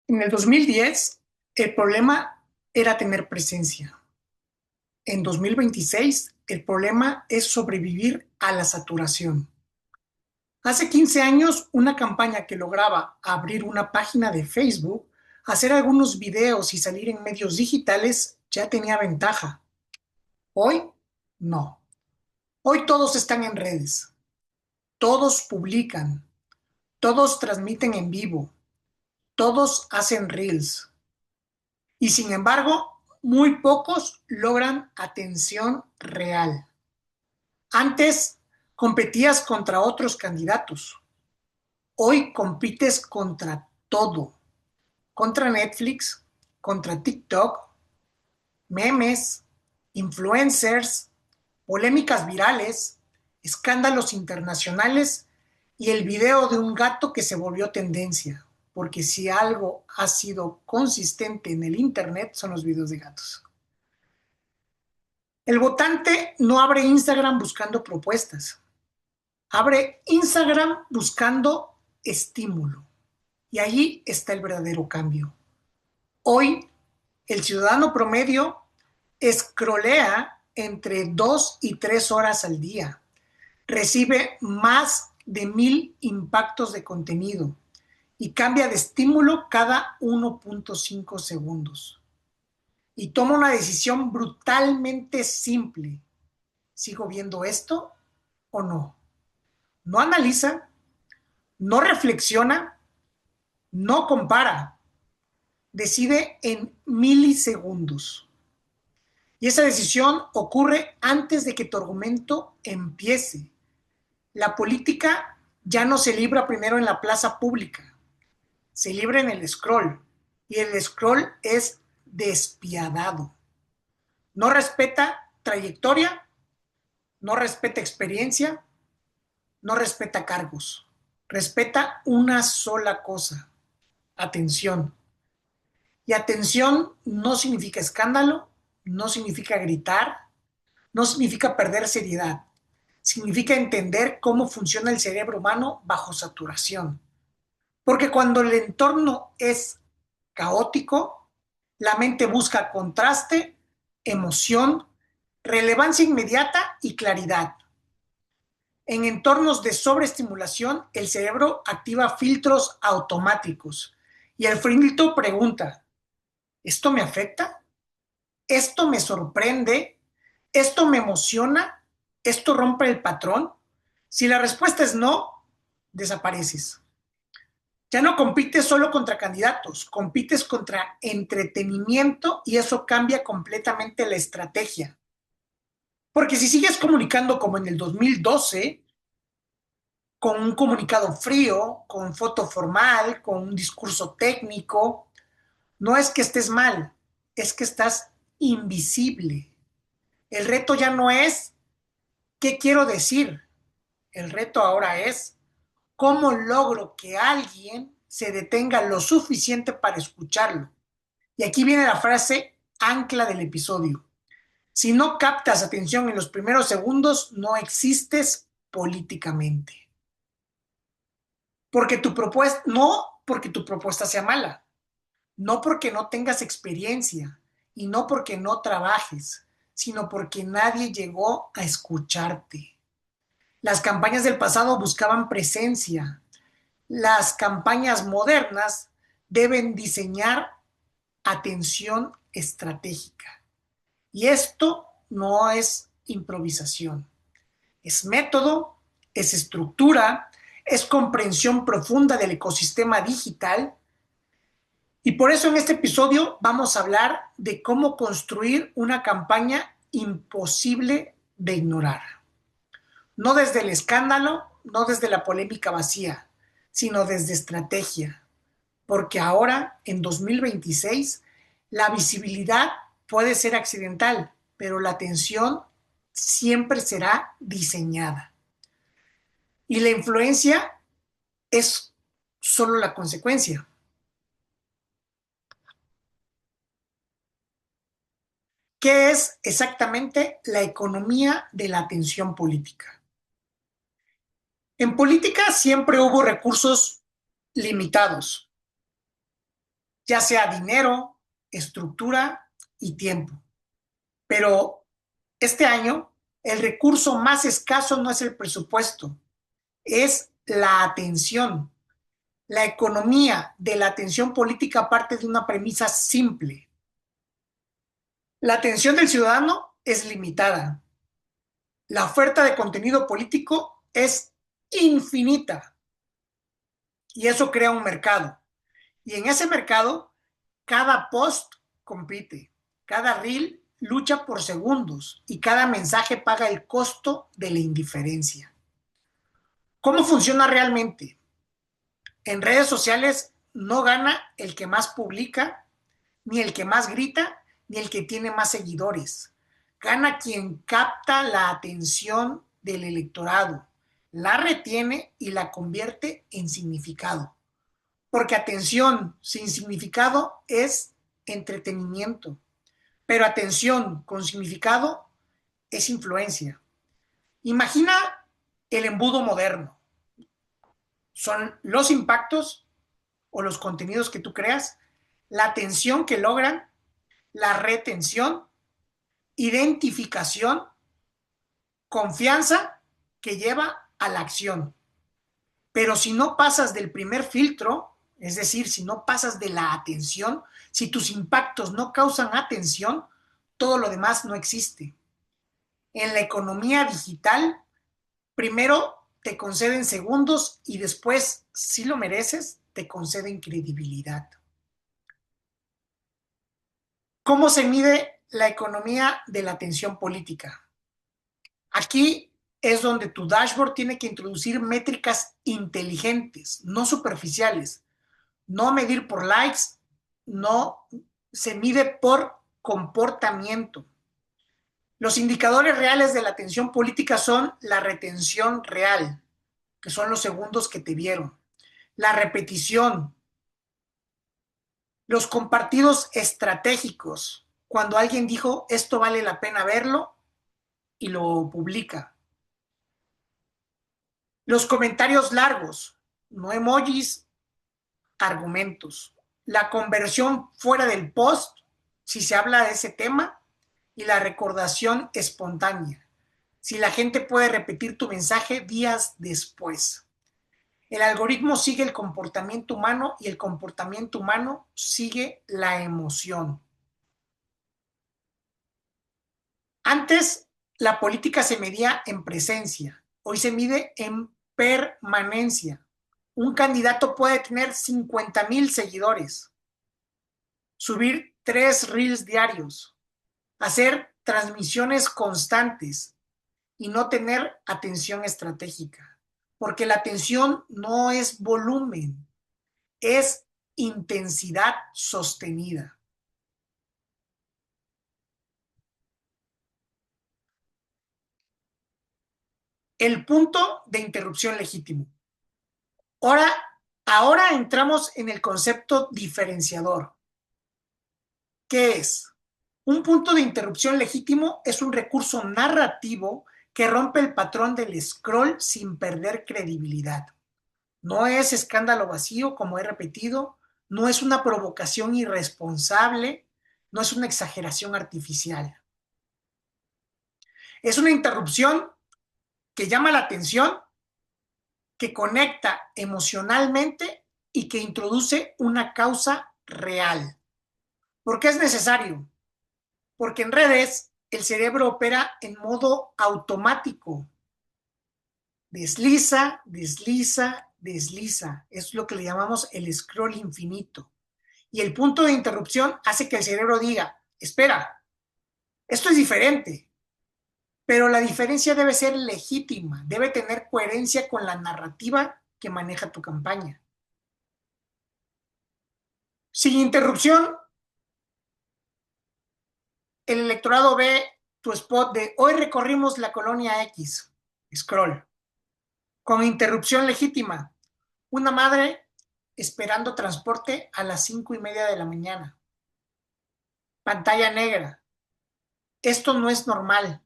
En el 2010, el problema era tener presencia. En 2026, el problema es sobrevivir a la saturación. Hace 15 años, una campaña que lograba abrir una página de Facebook, hacer algunos videos y salir en medios digitales ya tenía ventaja. Hoy, no. Hoy todos están en redes, todos publican, todos transmiten en vivo, todos hacen reels. Y sin embargo, muy pocos logran atención real. Antes competías contra otros candidatos. Hoy compites contra todo. Contra Netflix, contra TikTok, memes, influencers, polémicas virales, escándalos internacionales y el video de un gato que se volvió tendencia. Porque si algo ha sido consistente en el Internet son los videos de gatos. El votante no abre Instagram buscando propuestas, abre Instagram buscando estímulo. Y allí está el verdadero cambio. Hoy, el ciudadano promedio escrolea entre 2 y 3 horas al día. Recibe más de 1000 impactos de contenido y cambia de estímulo cada 1.5 segundos. Y toma una decisión brutalmente simple. ¿Sigo viendo esto o no? No analiza, no reflexiona, no compara. Decide en milisegundos. Y esa decisión ocurre antes de que tu argumento empiece. La política ya no se libra primero en la plaza pública, se libra en el scroll. Y el scroll es despiadado. No respeta trayectoria, no respeta experiencia, no respeta cargos. Respeta una sola cosa: atención. Y atención no significa escándalo, no significa gritar, no significa perder seriedad. Significa entender cómo funciona el cerebro humano bajo saturación. Porque cuando el entorno es caótico, la mente busca contraste, emoción, relevancia inmediata y claridad. En entornos de sobreestimulación, el cerebro activa filtros automáticos y el filtro pregunta: ¿esto me afecta? ¿Esto me sorprende? ¿Esto me emociona? ¿Esto rompe el patrón? Si la respuesta es no, desapareces. Ya no compites solo contra candidatos, compites contra entretenimiento y eso cambia completamente la estrategia. Porque si sigues comunicando como en el 2012, con un comunicado frío, con foto formal, con un discurso técnico, no es que estés mal, es que estás invisible. El reto ya no es qué quiero decir, el reto ahora es cómo logro que alguien se detenga lo suficiente para escucharlo. Y aquí viene la frase ancla del episodio: si no captas atención en los primeros segundos, no existes políticamente. Porque tu propuesta, no porque tu propuesta sea mala, no porque no tengas experiencia y no porque no trabajes, sino porque nadie llegó a escucharte. Las campañas del pasado buscaban presencia. Las campañas modernas deben diseñar atención estratégica. Y esto no es improvisación, es método, es estructura, es comprensión profunda del ecosistema digital. Y por eso en este episodio vamos a hablar de cómo construir una campaña imposible de ignorar. No desde el escándalo, no desde la polémica vacía, sino desde estrategia. Porque ahora, en 2026, la visibilidad puede ser accidental, pero la atención siempre será diseñada. Y la influencia es solo la consecuencia. ¿Qué es exactamente la economía de la atención política? En política siempre hubo recursos limitados. ya sea dinero, estructura y tiempo. Pero este año el recurso más escaso no es el presupuesto, es la atención. La economía de la atención política parte de una premisa simple. La atención del ciudadano es limitada. La oferta de contenido político es infinita y eso crea un mercado. Y en ese mercado, cada post compite, cada reel lucha por segundos y cada mensaje paga el costo de la indiferencia. ¿Cómo funciona realmente? En redes sociales no gana el que más publica, ni el que más grita, ni el que tiene más seguidores. Gana quien capta la atención del electorado, la retiene y la convierte en significado. Porque atención sin significado es entretenimiento, pero atención con significado es influencia. Imagina el embudo moderno. Son los impactos o los contenidos que tú creas, la atención que logran, la retención, identificación, confianza que lleva a la acción. Pero si no pasas del primer filtro, es decir, si no pasas de la atención, si tus impactos no causan atención, todo lo demás no existe. En la economía digital, primero te conceden segundos y después, si lo mereces, te conceden credibilidad. ¿Cómo se mide la economía de la atención política? Aquí es donde tu dashboard tiene que introducir métricas inteligentes, no superficiales. No medir por likes, no se mide por comportamiento. Los indicadores reales de la atención política son la retención real, que son los segundos que te vieron, la repetición, los compartidos estratégicos, cuando alguien dijo esto vale la pena verlo y lo publica. Los comentarios largos, no emojis, argumentos. La conversión fuera del post, si se habla de ese tema, y la recordación espontánea, si la gente puede repetir tu mensaje días después. El algoritmo sigue el comportamiento humano y el comportamiento humano sigue la emoción. Antes, la política se medía en presencia, hoy se mide en permanencia. Un candidato puede tener 50,000 seguidores, subir 3 reels diarios, hacer transmisiones constantes y no tener atención estratégica, porque la atención no es volumen, es intensidad sostenida. El punto de interrupción legítimo. Ahora entramos en el concepto diferenciador. ¿Qué es? Un punto de interrupción legítimo es un recurso narrativo que rompe el patrón del scroll sin perder credibilidad. No es escándalo vacío, como he repetido, no es una provocación irresponsable, no es una exageración artificial. Es una interrupción que llama la atención, que conecta emocionalmente y que introduce una causa real. ¿Por qué es necesario? Porque en redes el cerebro opera en modo automático. Desliza, desliza, desliza. Es lo que le llamamos el scroll infinito. Y el punto de interrupción hace que el cerebro diga, espera, esto es diferente, pero la diferencia debe ser legítima, debe tener coherencia con la narrativa que maneja tu campaña. Sin interrupción, el electorado ve tu spot de hoy recorrimos la colonia X, scroll. Con interrupción legítima, una madre esperando transporte a las 5:30 de la mañana. Pantalla negra. Esto no es normal.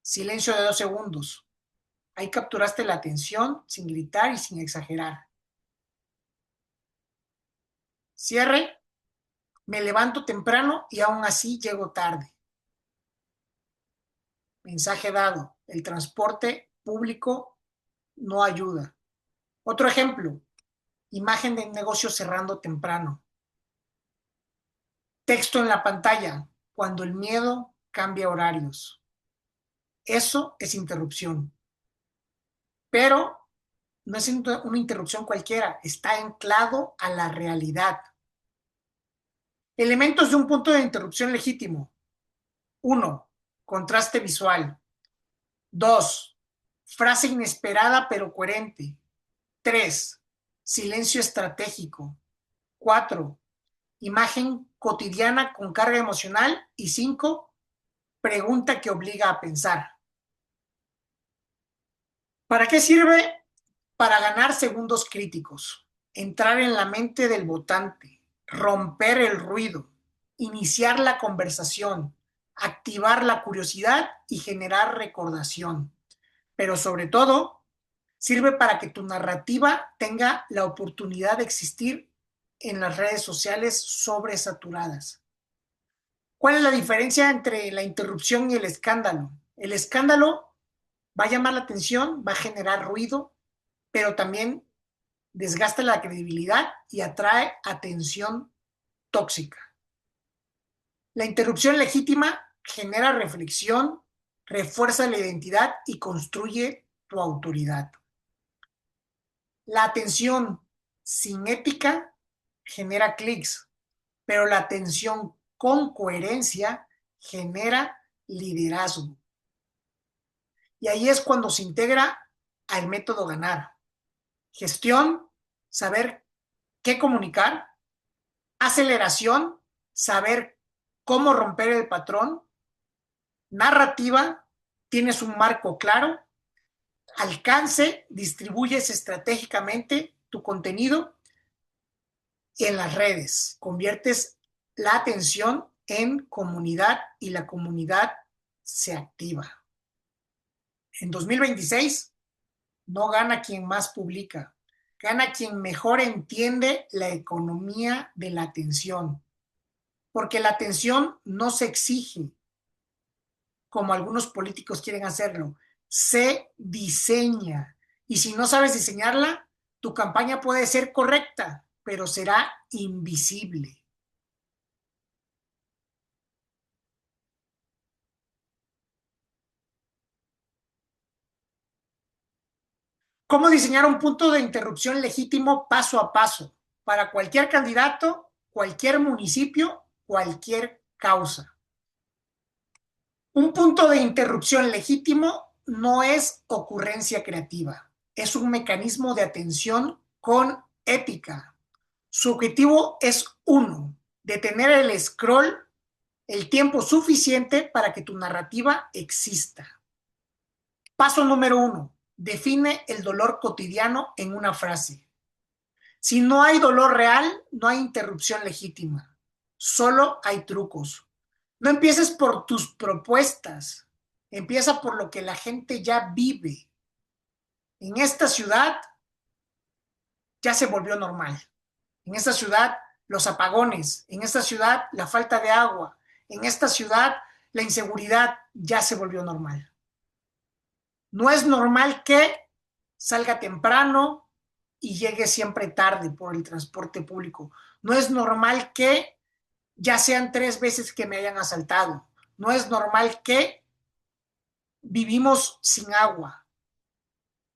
Silencio de 2 segundos. Ahí capturaste la atención sin gritar y sin exagerar. Cierre Me levanto temprano y aún así llego tarde. Mensaje dado. El transporte público no ayuda. Otro ejemplo. Imagen de negocio cerrando temprano. Texto en la pantalla. Cuando el miedo cambia horarios. Eso es interrupción. Pero no es una interrupción cualquiera. Está anclado a la realidad. Elementos de un punto de interrupción legítimo. 1. Contraste visual. 2. Frase inesperada pero coherente. 3. Silencio estratégico. 4. Imagen cotidiana con carga emocional. Y 5. Pregunta que obliga a pensar. ¿Para qué sirve? Para ganar segundos críticos, entrar en la mente del votante, romper el ruido, iniciar la conversación, activar la curiosidad y generar recordación. Pero sobre todo, sirve para que tu narrativa tenga la oportunidad de existir en las redes sociales sobresaturadas. ¿Cuál es la diferencia entre la interrupción y el escándalo? El escándalo va a llamar la atención, va a generar ruido, pero también desgasta la credibilidad y atrae atención tóxica. La interrupción legítima genera reflexión, refuerza la identidad y construye tu autoridad. La atención sin ética genera clics, pero la atención con coherencia genera liderazgo. Y ahí es cuando se integra al método ganar. Gestión, saber qué comunicar. Aceleración, saber cómo romper el patrón. Narrativa, tienes un marco claro. Alcance, distribuyes estratégicamente tu contenido en las redes. Conviertes la atención en comunidad y la comunidad se activa. En 2026 no gana quien más publica, gana quien mejor entiende la economía de la atención, porque la atención no se exige, como algunos políticos quieren hacerlo, se diseña. Y si no sabes diseñarla, tu campaña puede ser correcta, pero será invisible. ¿Cómo diseñar un punto de interrupción legítimo paso a paso para cualquier candidato, cualquier municipio, cualquier causa? Un punto de interrupción legítimo no es ocurrencia creativa, es un mecanismo de atención con ética. Su objetivo es uno, detener el scroll el tiempo suficiente para que tu narrativa exista. Paso número 1, define el dolor cotidiano en una frase. Si no hay dolor real, no hay interrupción legítima, solo hay trucos. No empieces por tus propuestas, empieza por lo que la gente ya vive. En esta ciudad ya se volvió normal. En esta ciudad los apagones, en esta ciudad la falta de agua, en esta ciudad la inseguridad ya se volvió normal. No es normal que salga temprano y llegue siempre tarde por el transporte público. No es normal que ya sean 3 veces que me hayan asaltado. No es normal que vivimos sin agua.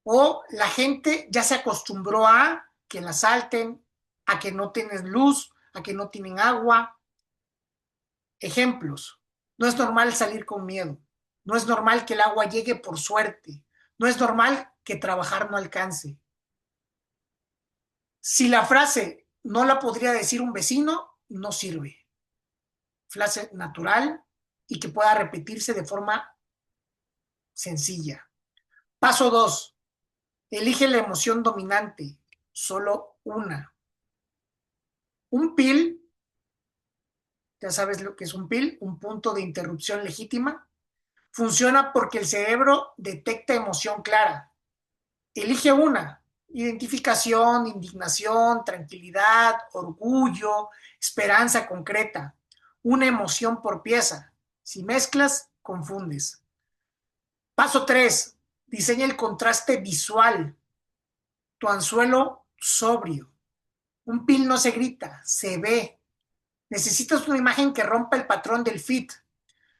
O la gente ya se acostumbró a que la asalten, a que no tienen luz, a que no tienen agua. Ejemplos. No es normal salir con miedo. No es normal que el agua llegue por suerte. No es normal que trabajar no alcance. Si la frase no la podría decir un vecino, no sirve. Frase natural y que pueda repetirse de forma sencilla. Paso 2. Elige la emoción dominante. Solo una. Un PIL, ya sabes lo que es un PIL, un punto de interrupción legítima, funciona porque el cerebro detecta emoción clara. Elige una. Identificación, indignación, tranquilidad, orgullo, esperanza concreta, una emoción por pieza. Si mezclas, confundes. Paso 3. Diseña el contraste visual. Tu anzuelo sobrio. Un pil no se grita, se ve. Necesitas una imagen que rompa el patrón del feed.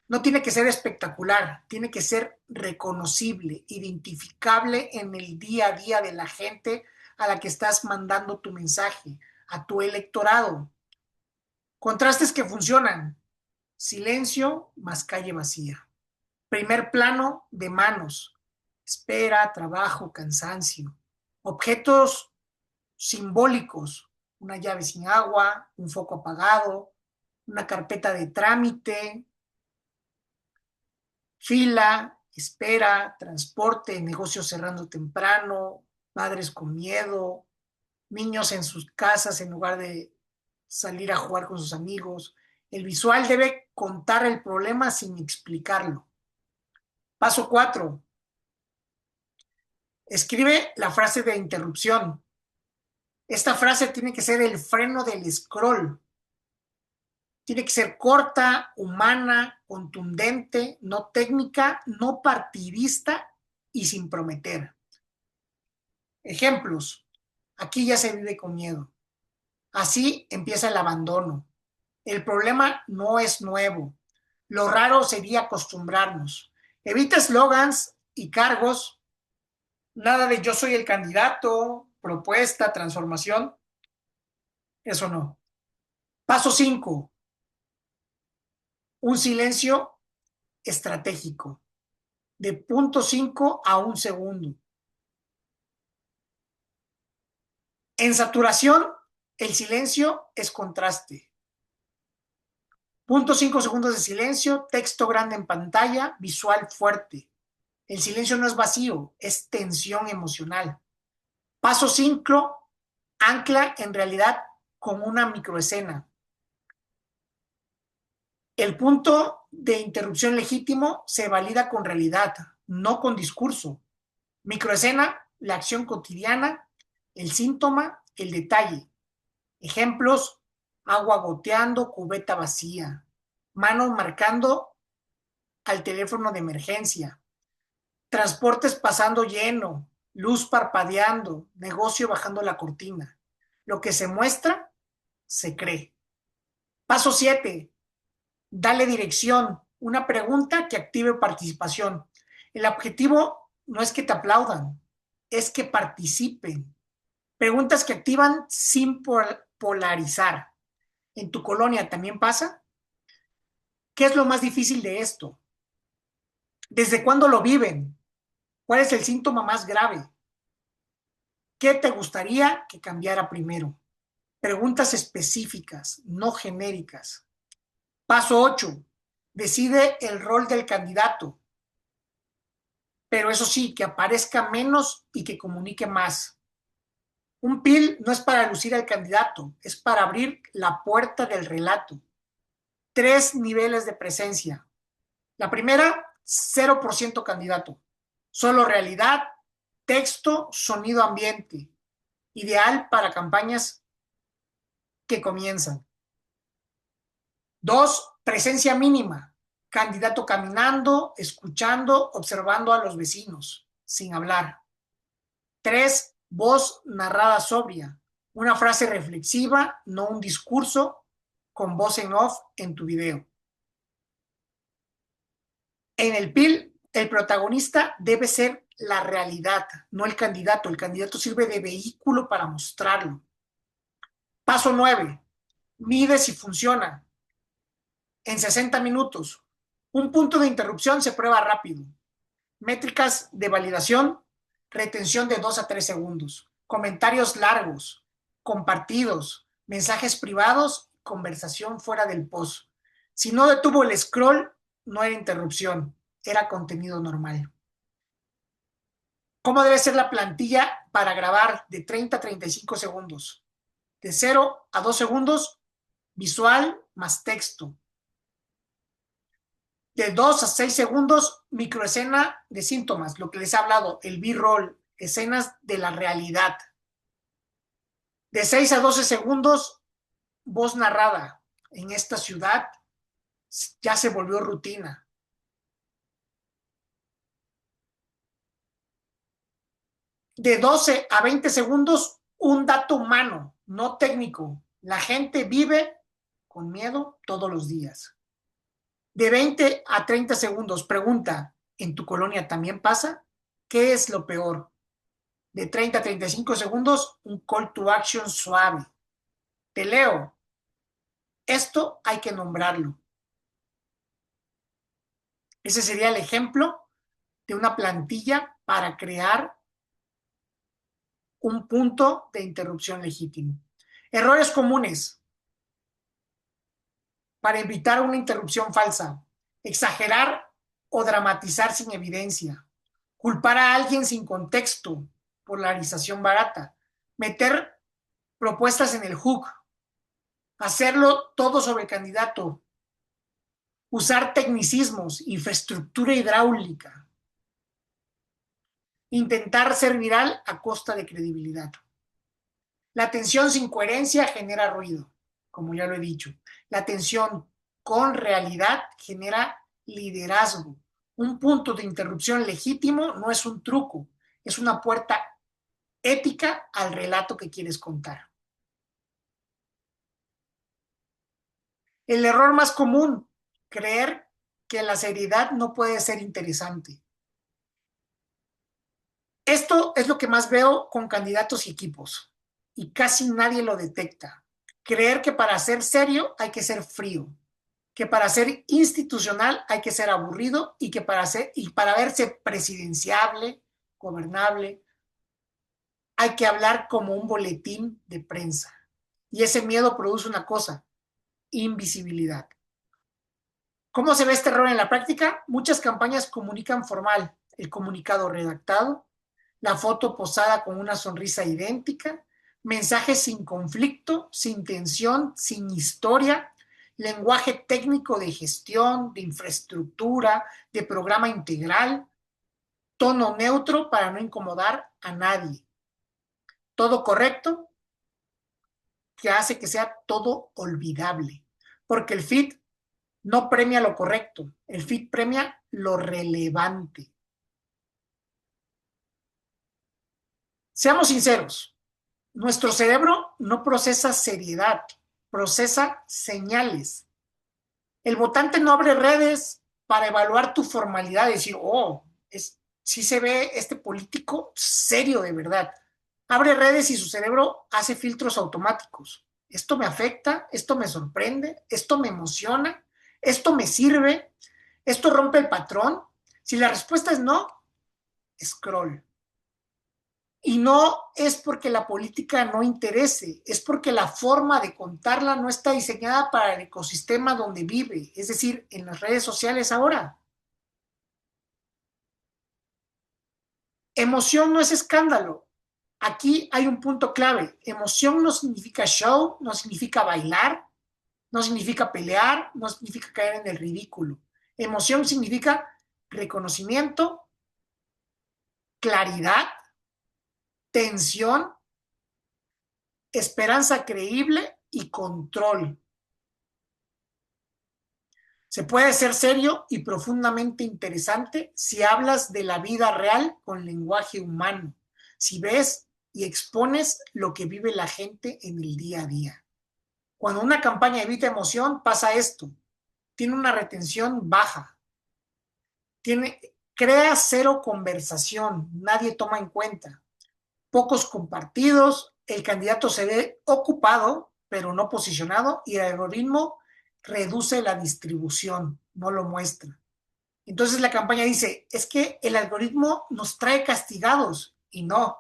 No tiene que ser espectacular, tiene que ser reconocible, identificable en el día a día de la gente a la que estás mandando tu mensaje, a tu electorado. Contrastes que funcionan. Silencio más calle vacía. Primer plano de manos. Espera, trabajo, cansancio. Objetos simbólicos. Una llave sin agua, un foco apagado, una carpeta de trámite, fila, espera, transporte, negocios cerrando temprano, padres con miedo, niños en sus casas en lugar de salir a jugar con sus amigos. El visual debe contar el problema sin explicarlo. Paso 4. Escribe la frase de interrupción. Esta frase tiene que ser el freno del scroll. Tiene que ser corta, humana, contundente, no técnica, no partidista y sin prometer. Ejemplos. Aquí ya se vive con miedo. Así empieza el abandono. El problema no es nuevo. Lo raro sería acostumbrarnos. Evita eslogans y cargos. Nada de yo soy el candidato, propuesta, transformación. Eso no. Paso 5. Un silencio estratégico. De 0.5 a 1 segundo. En saturación, el silencio es contraste. 0.5 segundos de silencio, texto grande en pantalla, visual fuerte. El silencio no es vacío, es tensión emocional. Paso 5, ancla en realidad con una microescena. El punto de interrupción legítimo se valida con realidad, no con discurso. Microescena, la acción cotidiana, el síntoma, el detalle. Ejemplos: agua goteando, cubeta vacía, manos marcando al teléfono de emergencia, transportes pasando lleno, luz parpadeando, negocio bajando la cortina. Lo que se muestra, se cree. Paso 7. Dale dirección. Una pregunta que active participación. El objetivo no es que te aplaudan, es que participen. Preguntas que activan sin polarizar. ¿En tu colonia también pasa? ¿Qué es lo más difícil de esto? ¿Desde cuándo lo viven? ¿Cuál es el síntoma más grave? ¿Qué te gustaría que cambiara primero? Preguntas específicas, no genéricas. Paso 8. Decide el rol del candidato, pero eso sí, que aparezca menos y que comunique más. Un PIL no es para lucir al candidato, es para abrir la puerta del relato. 3 niveles de presencia. La primera, 0% candidato. Solo realidad, texto, sonido ambiente. Ideal para campañas que comienzan. 2, presencia mínima. Candidato caminando, escuchando, observando a los vecinos, sin hablar. 3, voz narrada sobria. Una frase reflexiva, no un discurso con voz en off en tu video. En el PIL, el protagonista debe ser la realidad, no el candidato. El candidato sirve de vehículo para mostrarlo. Paso 9. Mide si funciona. En 60 minutos. Un punto de interrupción se prueba rápido. Métricas de validación, retención de 2 a 3 segundos. Comentarios largos, compartidos, mensajes privados, conversación fuera del post. Si no detuvo el scroll, no era interrupción, era contenido normal. ¿Cómo debe ser la plantilla para grabar de 30 a 35 segundos? De 0 a 2 segundos, visual más texto. De 2 a 6 segundos, microescena de síntomas, lo que les he hablado, el B-roll, escenas de la realidad. De 6 a 12 segundos, voz narrada. En esta ciudad ya se volvió rutina. De 12 a 20 segundos, un dato humano, no técnico. La gente vive con miedo todos los días. De 20 a 30 segundos, pregunta, ¿en tu colonia también pasa? ¿Qué es lo peor? De 30 a 35 segundos, un call to action suave. Te leo. Esto hay que nombrarlo. Ese sería el ejemplo de una plantilla para crear un punto de interrupción legítimo. Errores comunes para evitar una interrupción falsa. Exagerar o dramatizar sin evidencia. Culpar a alguien sin contexto. Polarización barata. Meter propuestas en el hook. Hacerlo todo sobre el candidato. Usar tecnicismos, infraestructura hidráulica. Intentar ser viral a costa de credibilidad. La tensión sin coherencia genera ruido, como ya lo he dicho. La tensión con realidad genera liderazgo. Un punto de interrupción legítimo no es un truco, es una puerta ética al relato que quieres contar. El error más común, creer que la seriedad no puede ser interesante. Esto es lo que más veo con candidatos y equipos, y casi nadie lo detecta. Creer que para ser serio hay que ser frío, que para ser institucional hay que ser aburrido y para verse presidenciable, gobernable, hay que hablar como un boletín de prensa. Y ese miedo produce una cosa, invisibilidad. ¿Cómo se ve este error en la práctica? Muchas campañas comunican formal, el comunicado redactado, la foto posada con una sonrisa idéntica, mensajes sin conflicto, sin tensión, sin historia, lenguaje técnico de gestión, de infraestructura, de programa integral, tono neutro para no incomodar a nadie. Todo correcto, que hace que sea todo olvidable, porque el feed no premia lo correcto, el feed premia lo relevante. Seamos sinceros, nuestro cerebro no procesa seriedad, procesa señales. El votante no abre redes para evaluar tu formalidad y decir, oh, sí se ve este político serio de verdad. Abre redes y su cerebro hace filtros automáticos. Esto me afecta, esto me sorprende, esto me emociona, esto me sirve, esto rompe el patrón. Si la respuesta es no, scroll. Y no es porque la política no interese, es porque la forma de contarla no está diseñada para el ecosistema donde vive, es decir, en las redes sociales ahora. Emoción no es escándalo. Aquí hay un punto clave. Emoción no significa show, no significa bailar, no significa pelear, no significa caer en el ridículo. Emoción significa reconocimiento, claridad, tensión, esperanza creíble y control. Se puede ser serio y profundamente interesante si hablas de la vida real con lenguaje humano, si ves y expones lo que vive la gente en el día a día. Cuando una campaña evita emoción, pasa esto. Tiene una retención baja. Crea cero conversación. Nadie toma en cuenta. Pocos compartidos. El candidato se ve ocupado, pero no posicionado, y el algoritmo reduce la distribución, no lo muestra. Entonces la campaña dice, es que el algoritmo nos trae castigados, y no.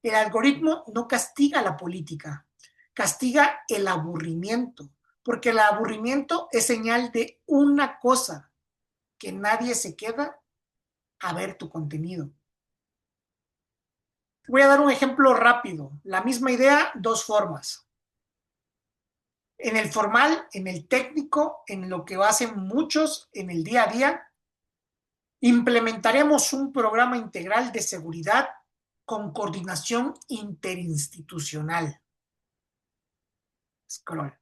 El algoritmo no castiga la política, castiga el aburrimiento, porque el aburrimiento es señal de una cosa, que nadie se queda a ver tu contenido. Voy a dar un ejemplo rápido, la misma idea, dos formas. En el formal, en el técnico, en lo que hacen muchos en el día a día, implementaremos un programa integral de seguridad con coordinación interinstitucional. Scroll.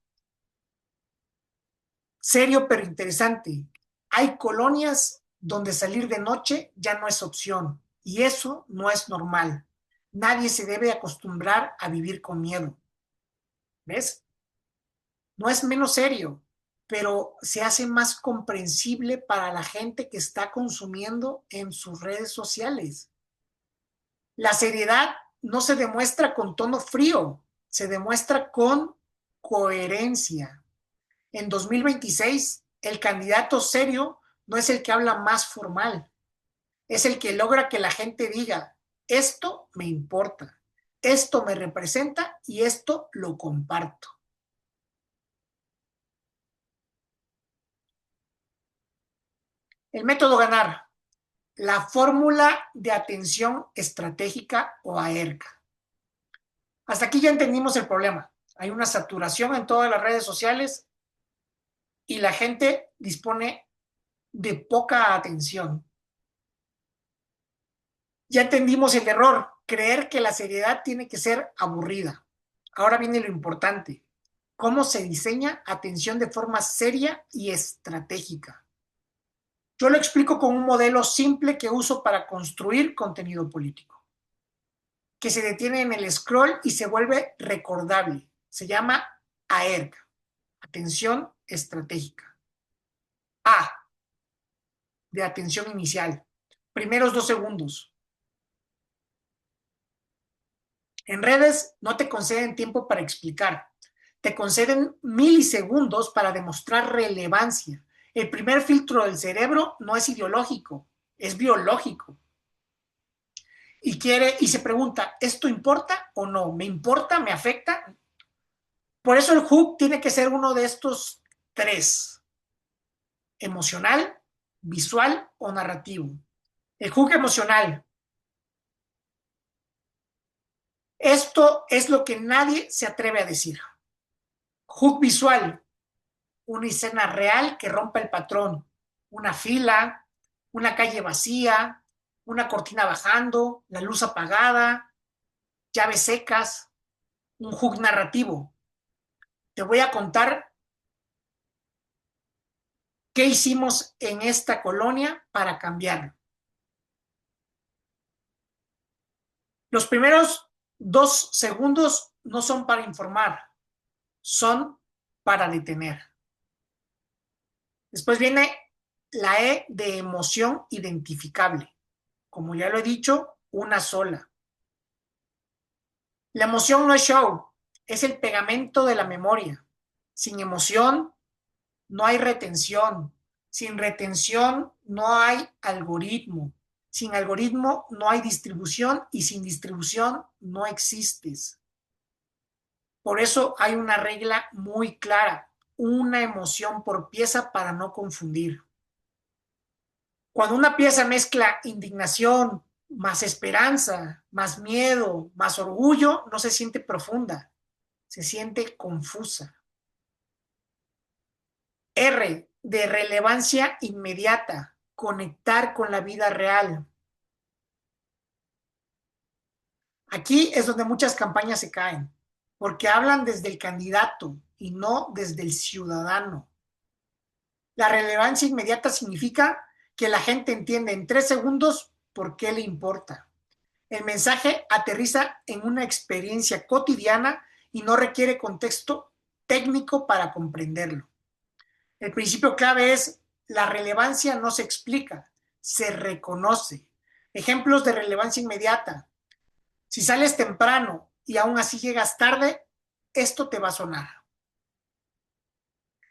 Serio pero interesante. Hay colonias donde salir de noche ya no es opción y eso no es normal. Nadie se debe acostumbrar a vivir con miedo. ¿Ves? No es menos serio, pero se hace más comprensible para la gente que está consumiendo en sus redes sociales. La seriedad no se demuestra con tono frío, se demuestra con coherencia. En 2026, el candidato serio no es el que habla más formal, es el que logra que la gente diga, esto me importa, esto me representa y esto lo comparto. El método ganar, la fórmula de atención estratégica o AERCA. Hasta aquí ya entendimos el problema. Hay una saturación en todas las redes sociales y la gente dispone de poca atención. Ya entendimos el error, creer que la seriedad tiene que ser aburrida. Ahora viene lo importante, cómo se diseña atención de forma seria y estratégica. Yo lo explico con un modelo simple que uso para construir contenido político, que se detiene en el scroll y se vuelve recordable. Se llama AERC, atención estratégica. A, de atención inicial, primeros 2 segundos. En redes no te conceden tiempo para explicar, te conceden milisegundos para demostrar relevancia. El primer filtro del cerebro no es ideológico, es biológico. Y se pregunta, ¿esto importa o no? ¿Me importa? ¿Me afecta? Por eso el hook tiene que ser uno de estos tres: emocional, visual o narrativo. El hook emocional. Esto es lo que nadie se atreve a decir. Hook visual. Una escena real que rompa el patrón. Una fila, una calle vacía, una cortina bajando, la luz apagada, llaves secas, un hook narrativo. Te voy a contar qué hicimos en esta colonia para cambiarlo. Los primeros 2 segundos no son para informar, son para detener. Después viene la E de emoción identificable. Como ya lo he dicho, una sola. La emoción no es show, es el pegamento de la memoria. Sin emoción no hay retención. Sin retención no hay algoritmo. Sin algoritmo no hay distribución y sin distribución no existes. Por eso hay una regla muy clara, una emoción por pieza para no confundir. Cuando una pieza mezcla indignación, más esperanza, más miedo, más orgullo, no se siente profunda, se siente confusa. R, de relevancia inmediata, conectar con la vida real. Aquí es donde muchas campañas se caen, porque hablan desde el candidato y no desde el ciudadano. La relevancia inmediata significa que la gente entiende en 3 segundos por qué le importa. El mensaje aterriza en una experiencia cotidiana y no requiere contexto técnico para comprenderlo. El principio clave es: la relevancia no se explica, se reconoce. Ejemplos de relevancia inmediata: si sales temprano y aún así llegas tarde, esto te va a sonar.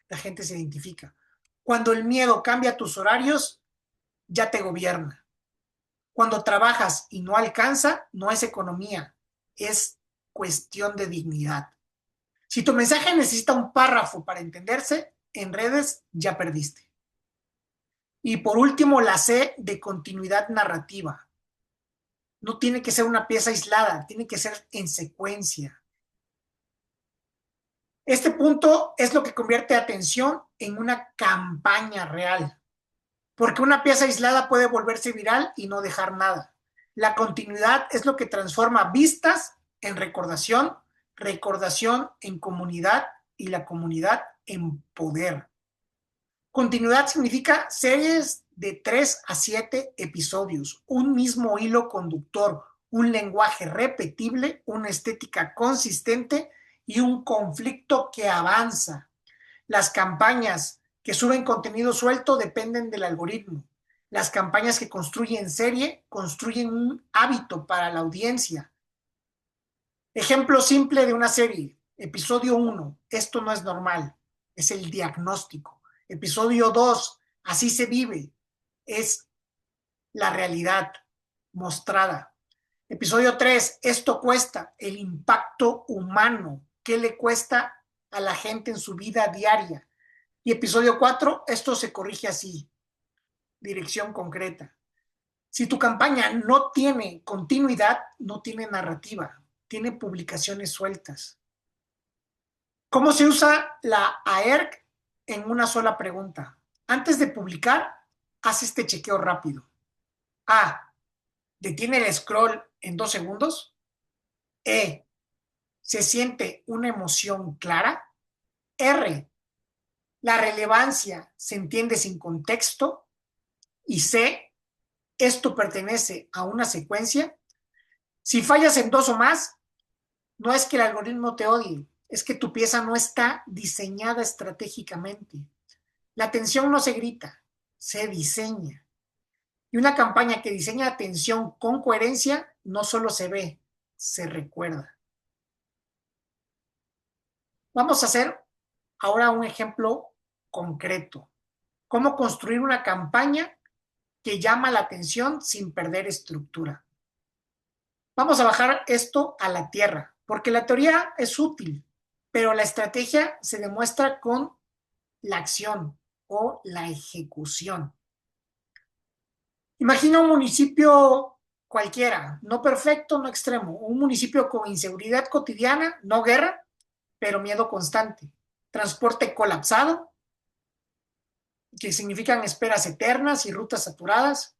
La gente se identifica. Cuando el miedo cambia tus horarios, ya te gobierna. Cuando trabajas y no alcanza, no es economía, es cuestión de dignidad. Si tu mensaje necesita un párrafo para entenderse, en redes ya perdiste. Y por último, la C de continuidad narrativa. No tiene que ser una pieza aislada, tiene que ser en secuencia. Este punto es lo que convierte atención en una campaña real, porque una pieza aislada puede volverse viral y no dejar nada. La continuidad es lo que transforma vistas en recordación, recordación en comunidad y la comunidad en poder. Continuidad significa series de 3 a 7 episodios, un mismo hilo conductor, un lenguaje repetible, una estética consistente y un conflicto que avanza. Las campañas que suben contenido suelto dependen del algoritmo. Las campañas que construyen serie construyen un hábito para la audiencia. Ejemplo simple de una serie. Episodio 1, esto no es normal, es el diagnóstico. Episodio 2, así se vive, es la realidad mostrada. Episodio 3, esto cuesta, el impacto humano, qué le cuesta a la gente en su vida diaria. Y episodio 4, esto se corrige así, dirección concreta. Si tu campaña no tiene continuidad, no tiene narrativa, tiene publicaciones sueltas. ¿Cómo se usa la AERC en una sola pregunta? Antes de publicar, haz este chequeo rápido. A. ¿Detiene el scroll en 2 segundos? E. ¿Se siente una emoción clara? R. ¿La relevancia se entiende sin contexto? Y C. ¿Esto pertenece a una secuencia? Si fallas en 2 o más, no es que el algoritmo te odie, es que tu pieza no está diseñada estratégicamente. La atención no se grita, se diseña. Y una campaña que diseña atención con coherencia no solo se ve, se recuerda. Vamos a hacer ahora un ejemplo concreto. Cómo construir una campaña que llama la atención sin perder estructura. Vamos a bajar esto a la tierra, porque la teoría es útil, pero la estrategia se demuestra con la acción o la ejecución. Imagina un municipio cualquiera, no perfecto, no extremo, un municipio con inseguridad cotidiana, no guerra, pero miedo constante, transporte colapsado, que significan esperas eternas y rutas saturadas,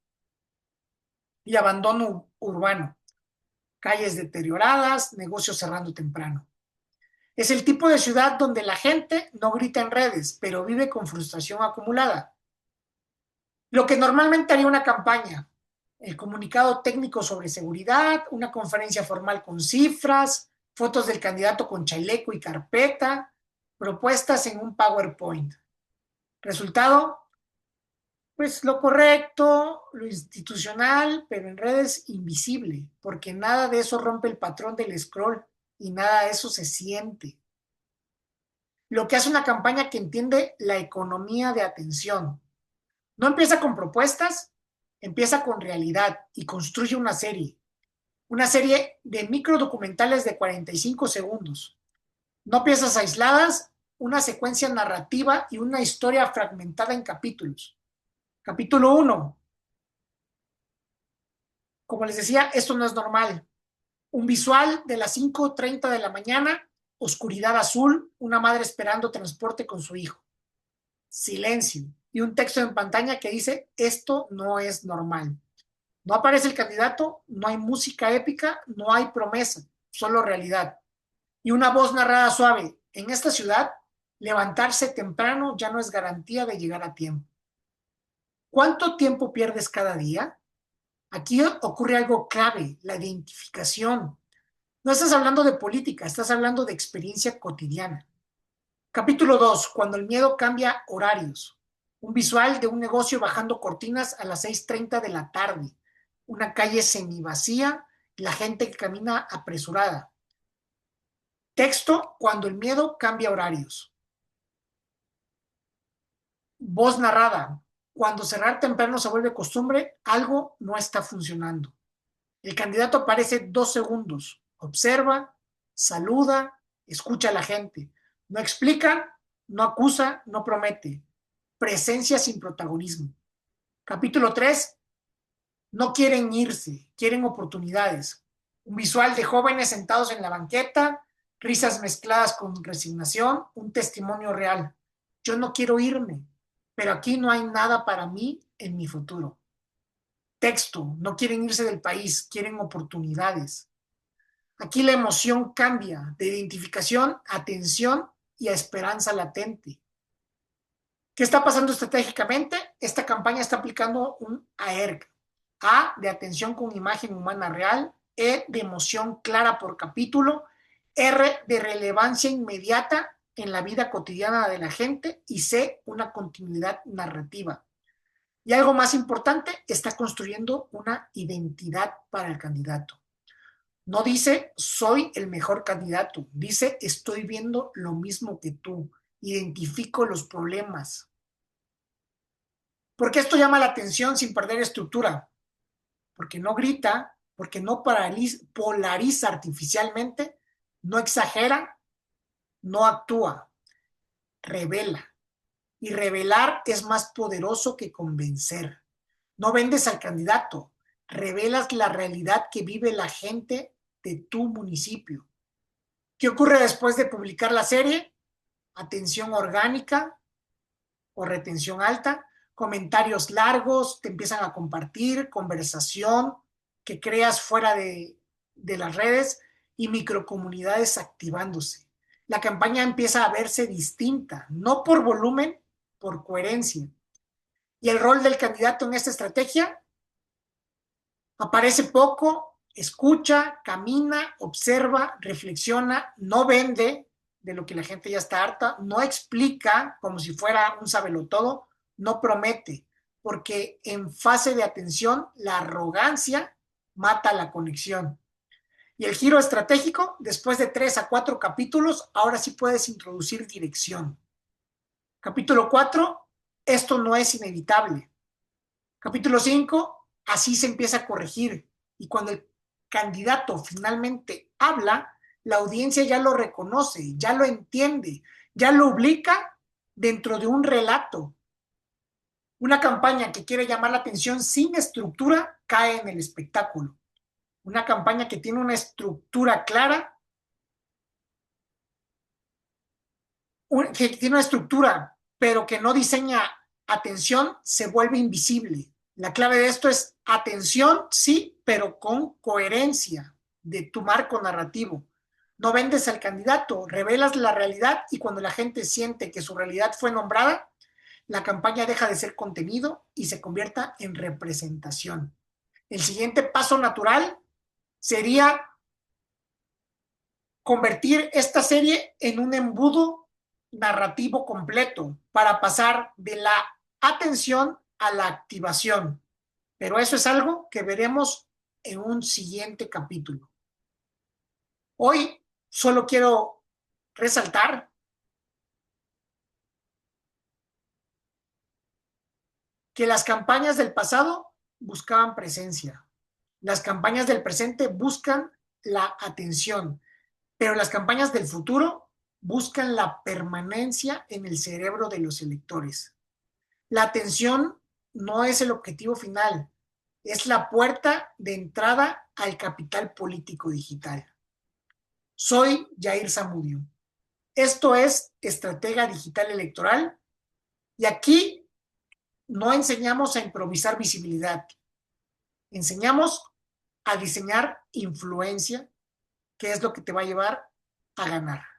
y abandono urbano, calles deterioradas, negocios cerrando temprano. Es el tipo de ciudad donde la gente no grita en redes, pero vive con frustración acumulada. Lo que normalmente haría una campaña, el comunicado técnico sobre seguridad, una conferencia formal con cifras, fotos del candidato con chaleco y carpeta, propuestas en un PowerPoint. Resultado, pues lo correcto, lo institucional, pero en redes invisible, porque nada de eso rompe el patrón del scroll y nada de eso se siente. Lo que hace una campaña que entiende la economía de atención. No empieza con propuestas, empieza con realidad y construye una serie. Una serie de microdocumentales de 45 segundos. No piezas aisladas, una secuencia narrativa y una historia fragmentada en capítulos. Capítulo 1. Como les decía, esto no es normal. Un visual de las 5:30 de la mañana, oscuridad azul, una madre esperando transporte con su hijo. Silencio. Y un texto en pantalla que dice, esto no es normal. No aparece el candidato, no hay música épica, no hay promesa, solo realidad. Y una voz narrada suave. En esta ciudad, levantarse temprano ya no es garantía de llegar a tiempo. ¿Cuánto tiempo pierdes cada día? Aquí ocurre algo clave, la identificación. No estás hablando de política, estás hablando de experiencia cotidiana. Capítulo 2, cuando el miedo cambia horarios. Un visual de un negocio bajando cortinas a las 6:30 de la tarde. Una calle semivacía y la gente que camina apresurada. Texto, cuando el miedo cambia horarios. Voz narrada. Cuando cerrar temprano se vuelve costumbre, algo no está funcionando. El candidato aparece 2 segundos. Observa, saluda, escucha a la gente. No explica, no acusa, no promete. Presencia sin protagonismo. Capítulo 3. No quieren irse, quieren oportunidades. Un visual de jóvenes sentados en la banqueta, risas mezcladas con resignación, un testimonio real. Yo no quiero irme, pero aquí no hay nada para mí en mi futuro. pretexto, no quieren irse del país, quieren oportunidades. Aquí la emoción cambia de identificación a tensión y a esperanza latente. ¿Qué está pasando estratégicamente? Esta campaña está aplicando un AERC. A, de atención con imagen humana real. E, de emoción clara por capítulo. R, de relevancia inmediata en la vida cotidiana de la gente. Y C, una continuidad narrativa. Y algo más importante, está construyendo una identidad para el candidato. No dice soy el mejor candidato, dice estoy viendo lo mismo que tú, identifico los problemas. ¿Por qué esto llama la atención sin perder estructura? Porque no grita, porque no polariza artificialmente, no exagera, no actúa, revela. Y revelar es más poderoso que convencer. No vendes al candidato, revelas la realidad que vive la gente de tu municipio. ¿Qué ocurre después de publicar la serie? Atención orgánica o retención alta, comentarios largos, te empiezan a compartir, conversación que creas fuera de las redes y microcomunidades activándose. La campaña empieza a verse distinta, no por volumen, por coherencia. Y el rol del candidato en esta estrategia aparece poco, escucha, camina, observa, reflexiona, no vende de lo que la gente ya está harta, no explica como si fuera un sabelotodo, no promete, porque en fase de atención la arrogancia mata la conexión. Y el giro estratégico, después de 3 a 4 capítulos, ahora sí puedes introducir dirección. Capítulo 4, esto no es inevitable. Capítulo 5, así se empieza a corregir. Y cuando el candidato finalmente habla, la audiencia ya lo reconoce, ya lo entiende, ya lo ubica dentro de un relato. Una campaña que quiere llamar la atención sin estructura cae en el espectáculo. Una campaña que tiene una estructura clara, que tiene una estructura, pero que no diseña atención, se vuelve invisible. La clave de esto es atención, sí, pero con coherencia de tu marco narrativo. No vendes al candidato, revelas la realidad y cuando la gente siente que su realidad fue nombrada, la campaña deja de ser contenido y se convierta en representación. El siguiente paso natural sería convertir esta serie en un embudo narrativo completo para pasar de la atención a la activación. Pero eso es algo que veremos en un siguiente capítulo. Hoy solo quiero resaltar que las campañas del pasado buscaban presencia. Las campañas del presente buscan la atención, pero las campañas del futuro buscan la permanencia en el cerebro de los electores. La atención no es el objetivo final, es la puerta de entrada al capital político digital. Soy Jair Zamudio. Esto es Estratega Digital Electoral y aquí no enseñamos a improvisar visibilidad, enseñamos a diseñar influencia, que es lo que te va a llevar a ganar.